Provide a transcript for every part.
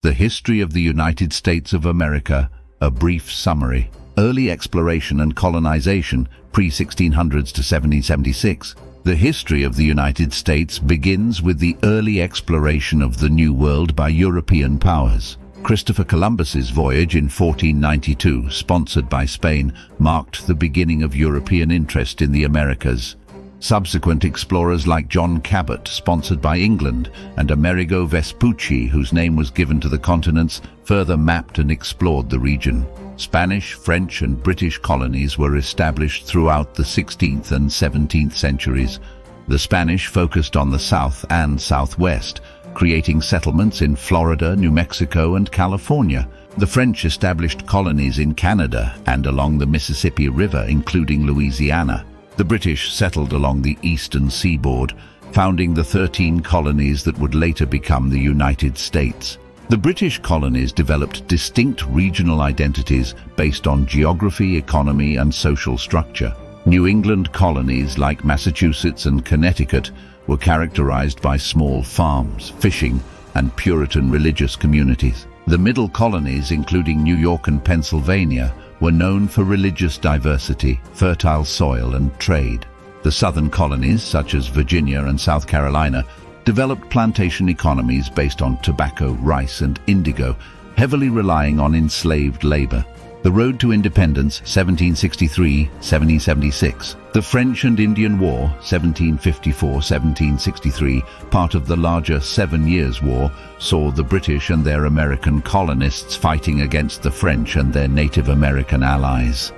The History of the United States of America, a brief summary. Early exploration and colonization, pre-1600s to 1776. The history of the United States begins with the early exploration of the New World by European powers. Christopher Columbus's voyage in 1492, sponsored by Spain, marked the beginning of European interest in the Americas. Subsequent explorers like John Cabot, sponsored by England, and Amerigo Vespucci, whose name was given to the continents, further mapped and explored the region. Spanish, French, and British colonies were established throughout the 16th and 17th centuries. The Spanish focused on the south and southwest, creating settlements in Florida, New Mexico, and California. The French established colonies in Canada and along the Mississippi River, including Louisiana. The British settled along the eastern seaboard, founding the 13 colonies that would later become the United States. The British colonies developed distinct regional identities based on geography, economy, and social structure. New England colonies like Massachusetts and Connecticut were characterized by small farms, fishing, and Puritan religious communities. The middle colonies, including New York and Pennsylvania, were known for religious diversity, fertile soil, and trade. The southern colonies, such as Virginia and South Carolina, developed plantation economies based on tobacco, rice, and indigo, heavily relying on enslaved labor. The Road to Independence, 1763-1776. The French and Indian War, 1754-1763, part of the larger 7 Years' War, saw the British and their American colonists fighting against the French and their Native American allies.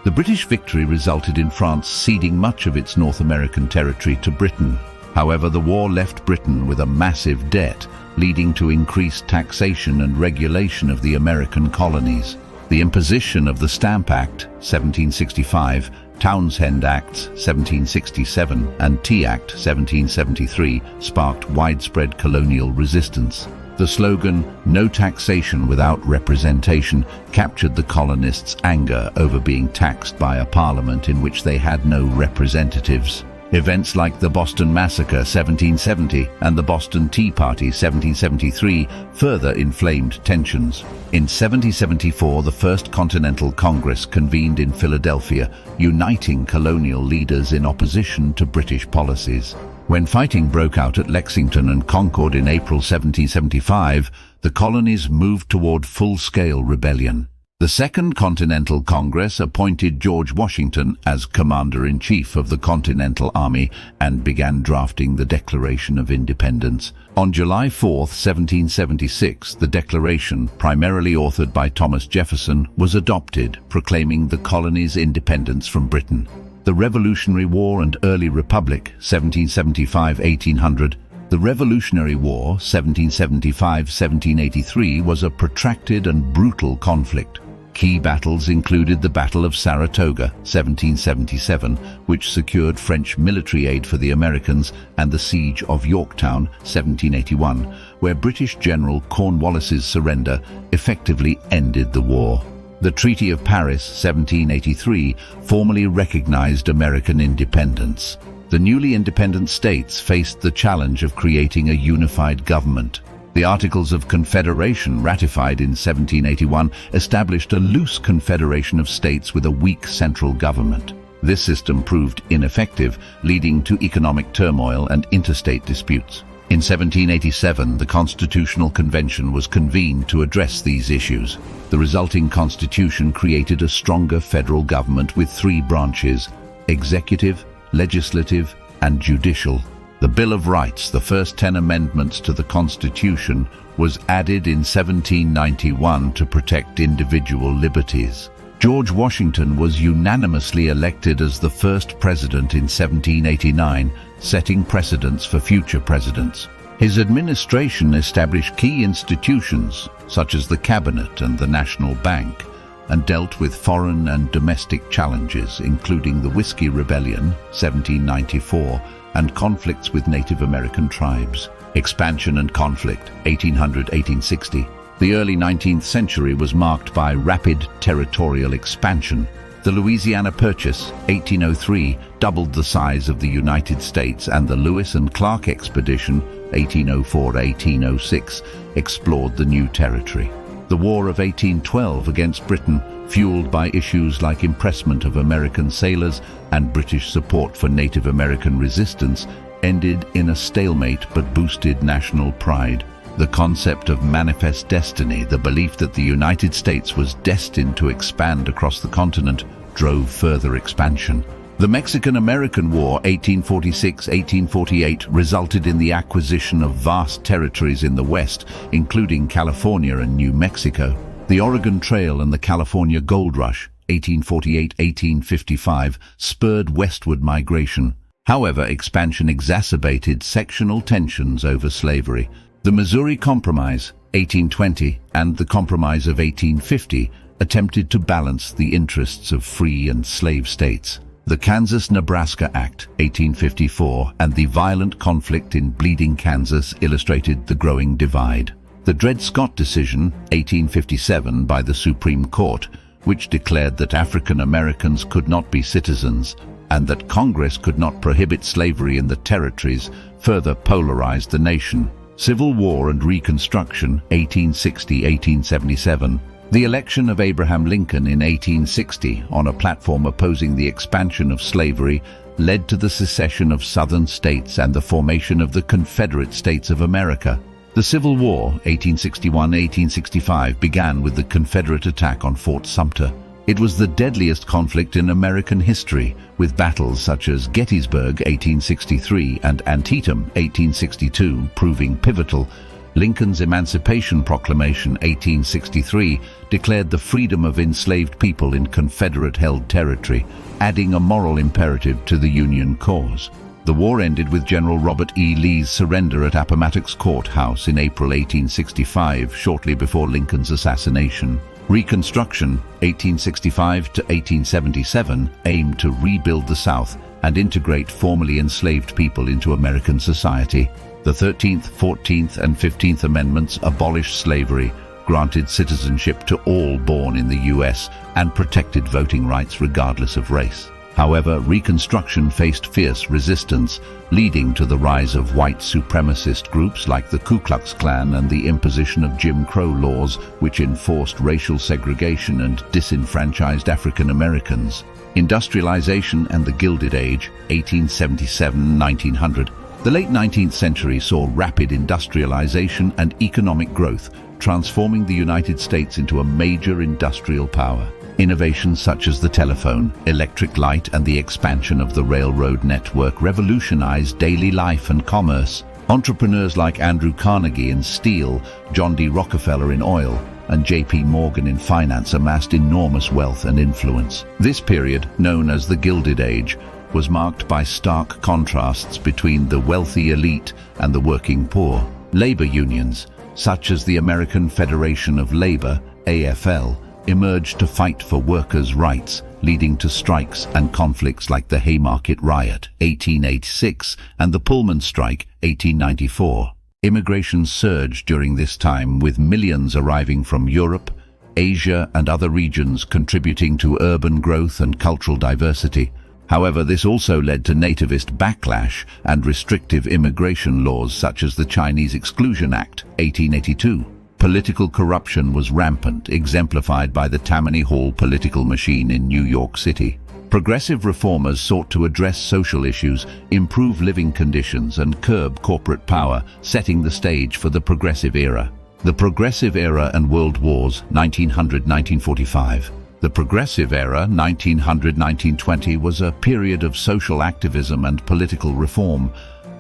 The British victory resulted in France ceding much of its North American territory to Britain. However, the war left Britain with a massive debt, leading to increased taxation and regulation of the American colonies. The imposition of the Stamp Act, 1765, Townshend Acts, 1767, and Tea Act, 1773, sparked widespread colonial resistance. The slogan, "No taxation without representation," captured the colonists' anger over being taxed by a parliament in which they had no representatives. Events like the Boston Massacre, 1770, and the Boston Tea Party, 1773, further inflamed tensions. In 1774, the First Continental Congress convened in Philadelphia, uniting colonial leaders in opposition to British policies. When fighting broke out at Lexington and Concord in April 1775, the colonies moved toward full-scale rebellion. The Second Continental Congress appointed George Washington as Commander-in-Chief of the Continental Army and began drafting the Declaration of Independence. On July 4, 1776, the Declaration, primarily authored by Thomas Jefferson, was adopted, proclaiming the colony's independence from Britain. The Revolutionary War and Early Republic, 1775-1800. The Revolutionary War, 1775-1783, was a protracted and brutal conflict. Key battles included the Battle of Saratoga, 1777, which secured French military aid for the Americans, and the Siege of Yorktown, 1781, where British General Cornwallis's surrender effectively ended the war. The Treaty of Paris, 1783, formally recognized American independence. The newly independent states faced the challenge of creating a unified government. The Articles of Confederation, ratified in 1781, established a loose confederation of states with a weak central government. This system proved ineffective, leading to economic turmoil and interstate disputes. In 1787, the Constitutional Convention was convened to address these issues. The resulting constitution created a stronger federal government with 3 branches: executive, legislative, and judicial. The Bill of Rights, the first 10 amendments to the Constitution, was added in 1791 to protect individual liberties. George Washington was unanimously elected as the first president in 1789, setting precedents for future presidents. His administration established key institutions, such as the Cabinet and the National Bank, and dealt with foreign and domestic challenges, including the Whiskey Rebellion, 1794, and conflicts with Native American tribes. Expansion and conflict, 1800-1860. The early 19th century was marked by rapid territorial expansion. The Louisiana Purchase, 1803, doubled the size of the United States, and the Lewis and Clark Expedition, 1804-1806, explored the new territory. The War of 1812 against Britain, fueled by issues like impressment of American sailors and British support for Native American resistance, ended in a stalemate but boosted national pride. The concept of manifest destiny, the belief that the United States was destined to expand across the continent, drove further expansion. The Mexican-American War, 1846-1848, resulted in the acquisition of vast territories in the West, including California and New Mexico. The Oregon Trail and the California Gold Rush, 1848-1855, spurred westward migration. However, expansion exacerbated sectional tensions over slavery. The Missouri Compromise, 1820, and the Compromise of 1850 attempted to balance the interests of free and slave states. The Kansas-Nebraska Act, 1854, and the violent conflict in Bleeding Kansas illustrated the growing divide. The Dred Scott decision, 1857, by the Supreme Court, which declared that African Americans could not be citizens and that Congress could not prohibit slavery in the territories, further polarized the nation. Civil War and Reconstruction, 1860-1877. The election of Abraham Lincoln in 1860 on a platform opposing the expansion of slavery led to the secession of Southern states and the formation of the Confederate States of America. The Civil War, 1861-1865, began with the Confederate attack on Fort Sumter. It was the deadliest conflict in American history, with battles such as Gettysburg, 1863, and Antietam, 1862, proving pivotal. Lincoln's Emancipation Proclamation, 1863, declared the freedom of enslaved people in Confederate-held territory, adding a moral imperative to the Union cause. The war ended with General Robert E. Lee's surrender at Appomattox Courthouse in April 1865, shortly before Lincoln's assassination. Reconstruction, 1865 to 1877, aimed to rebuild the South and integrate formerly enslaved people into American society. The 13th, 14th, and 15th Amendments abolished slavery, granted citizenship to all born in the U.S., and protected voting rights regardless of race. However, Reconstruction faced fierce resistance, leading to the rise of white supremacist groups like the Ku Klux Klan and the imposition of Jim Crow laws, which enforced racial segregation and disenfranchised African Americans. Industrialization and the Gilded Age, 1877-1900. The late 19th century saw rapid industrialization and economic growth, transforming the United States into a major industrial power. Innovations such as the telephone, electric light, and the expansion of the railroad network revolutionized daily life and commerce. Entrepreneurs like Andrew Carnegie in steel, John D. Rockefeller in oil, and J.P. Morgan in finance amassed enormous wealth and influence. This period, known as the Gilded Age, was marked by stark contrasts between the wealthy elite and the working poor. Labor unions, such as the American Federation of Labor, AFL, emerged to fight for workers' rights, leading to strikes and conflicts like the Haymarket Riot, 1886, and the Pullman Strike, 1894. Immigration surged during this time, with millions arriving from Europe, Asia, and other regions, contributing to urban growth and cultural diversity. However, this also led to nativist backlash and restrictive immigration laws such as the Chinese Exclusion Act, 1882. Political corruption was rampant, exemplified by the Tammany Hall political machine in New York City. Progressive reformers sought to address social issues, improve living conditions, and curb corporate power, setting the stage for the Progressive Era. The Progressive Era and World Wars, 1900-1945. The Progressive Era, 1900-1920, was a period of social activism and political reform.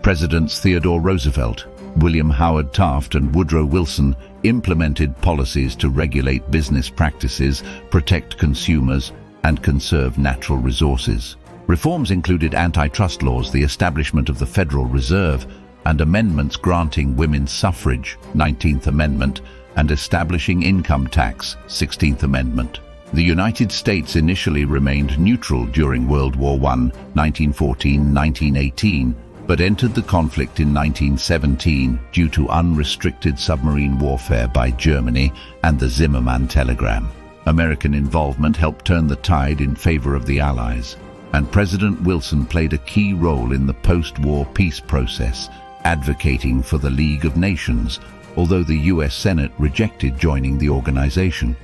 Presidents Theodore Roosevelt, William Howard Taft, and Woodrow Wilson implemented policies to regulate business practices, protect consumers, and conserve natural resources. Reforms included antitrust laws, the establishment of the Federal Reserve, and amendments granting women's suffrage, 19th Amendment, and establishing income tax, 16th Amendment. The United States initially remained neutral during World War I, 1914-1918, but entered the conflict in 1917 due to unrestricted submarine warfare by Germany and the Zimmermann telegram. American involvement helped turn the tide in favor of the Allies, and President Wilson played a key role in the post-war peace process, advocating for the League of Nations, although the US Senate rejected joining the organization.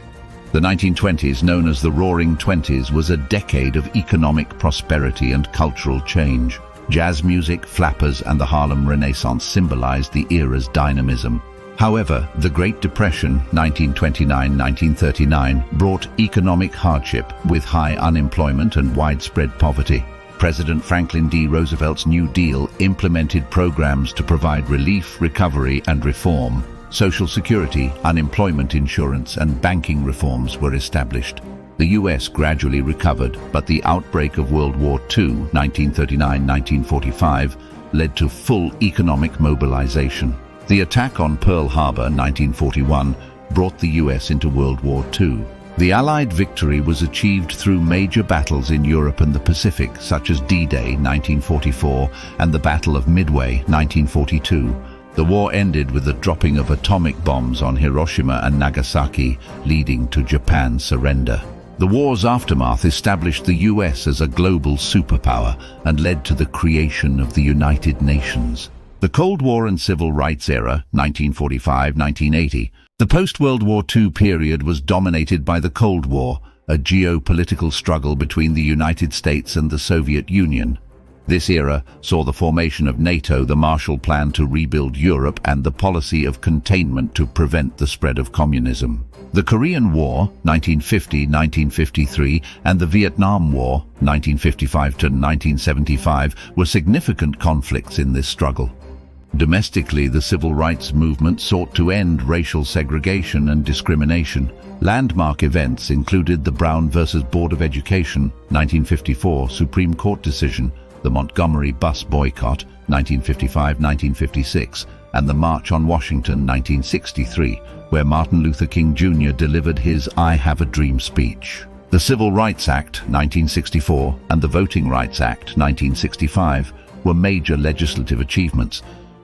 The 1920s, known as the Roaring Twenties, was a decade of economic prosperity and cultural change. Jazz music, flappers, and the Harlem Renaissance symbolized the era's dynamism. However, the Great Depression, 1929-1939, brought economic hardship with high unemployment and widespread poverty. President Franklin D. Roosevelt's New Deal implemented programs to provide relief, recovery, and reform. Social security, unemployment insurance, and banking reforms were established. The US gradually recovered, but the outbreak of World War II, 1939-1945, led to full economic mobilization. The attack on Pearl Harbor, 1941, brought the US into World War II. The Allied victory was achieved through major battles in Europe and the Pacific, such as D-Day, 1944, and the Battle of Midway, 1942. The war ended with the dropping of atomic bombs on Hiroshima and Nagasaki, leading to Japan's surrender. The war's aftermath established the US as a global superpower and led to the creation of the United Nations. The Cold War and Civil Rights era, 1945-1980. The post-World War II period was dominated by the Cold War, a geopolitical struggle between the United States and the Soviet Union. This era saw the formation of NATO, the Marshall Plan to rebuild Europe, and the policy of containment to prevent the spread of communism. The Korean War, 1950-1953, and the Vietnam War, 1955-1975, were significant conflicts in this struggle. Domestically, the civil rights movement sought to end racial segregation and discrimination. Landmark events included the Brown versus Board of Education, 1954 Supreme Court decision, the Montgomery bus boycott, 1955-1956, and the March on Washington, 1963, where Martin Luther King Jr. delivered his I Have a Dream speech. The Civil Rights Act, 1964, and the Voting Rights Act, 1965, were major legislative achievements.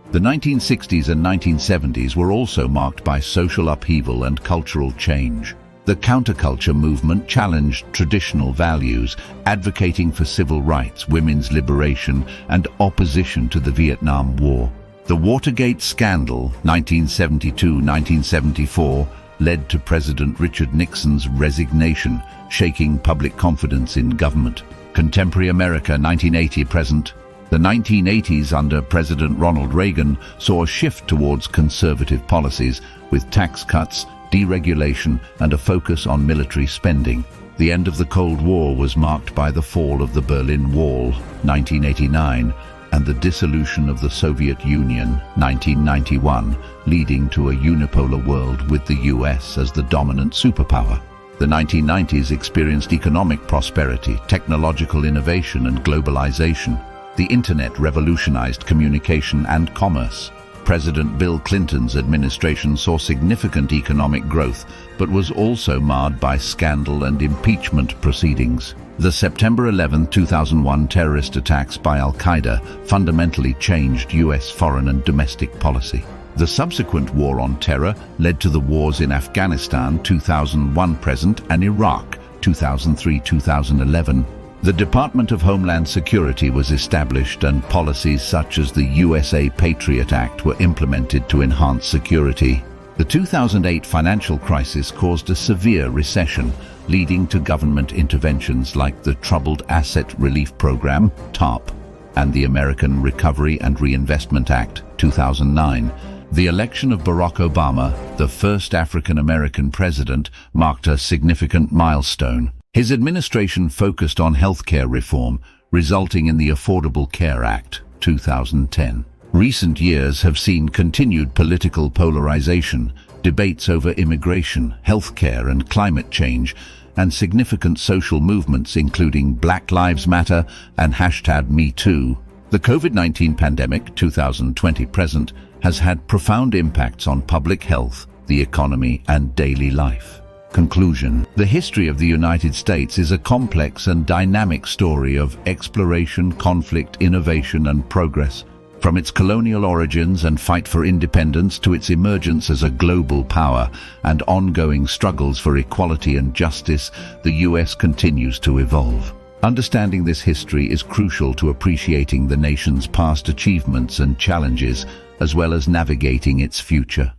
The 1960s and 1970s were also marked by social upheaval and cultural change. The counterculture movement challenged traditional values, advocating for civil rights, women's liberation, and opposition to the Vietnam War. The Watergate scandal, 1972-1974, led to President Richard Nixon's resignation, shaking public confidence in government. Contemporary America, 1980-present. The 1980s under President Ronald Reagan saw a shift towards conservative policies, with tax cuts, deregulation, and a focus on military spending. The end of the Cold War was marked by the fall of the Berlin Wall, 1989, and the dissolution of the Soviet Union, 1991, leading to a unipolar world with the US as the dominant superpower. The 1990s experienced economic prosperity, technological innovation, and globalization. The Internet revolutionized communication and commerce. President Bill Clinton's administration saw significant economic growth, but was also marred by scandal and impeachment proceedings. The September 11, 2001 terrorist attacks by Al-Qaeda fundamentally changed US foreign and domestic policy. The subsequent war on terror led to the wars in Afghanistan 2001-present and Iraq 2003-2011. The Department of Homeland Security was established and policies such as the USA Patriot Act were implemented to enhance security. The 2008 financial crisis caused a severe recession, leading to government interventions like the Troubled Asset Relief Program, TARP, and the American Recovery and Reinvestment Act, 2009. The election of Barack Obama, the first African-American president, marked a significant milestone. His administration focused on healthcare reform, resulting in the Affordable Care Act, 2010. Recent years have seen continued political polarization, debates over immigration, healthcare, and climate change, and significant social movements including Black Lives Matter and #MeToo. The COVID-19 pandemic, 2020-present, has had profound impacts on public health, the economy, and daily life. Conclusion. The history of the United States is a complex and dynamic story of exploration, conflict, innovation, and progress. From its colonial origins and fight for independence to its emergence as a global power and ongoing struggles for equality and justice, the US continues to evolve. Understanding this history is crucial to appreciating the nation's past achievements and challenges, as well as navigating its future.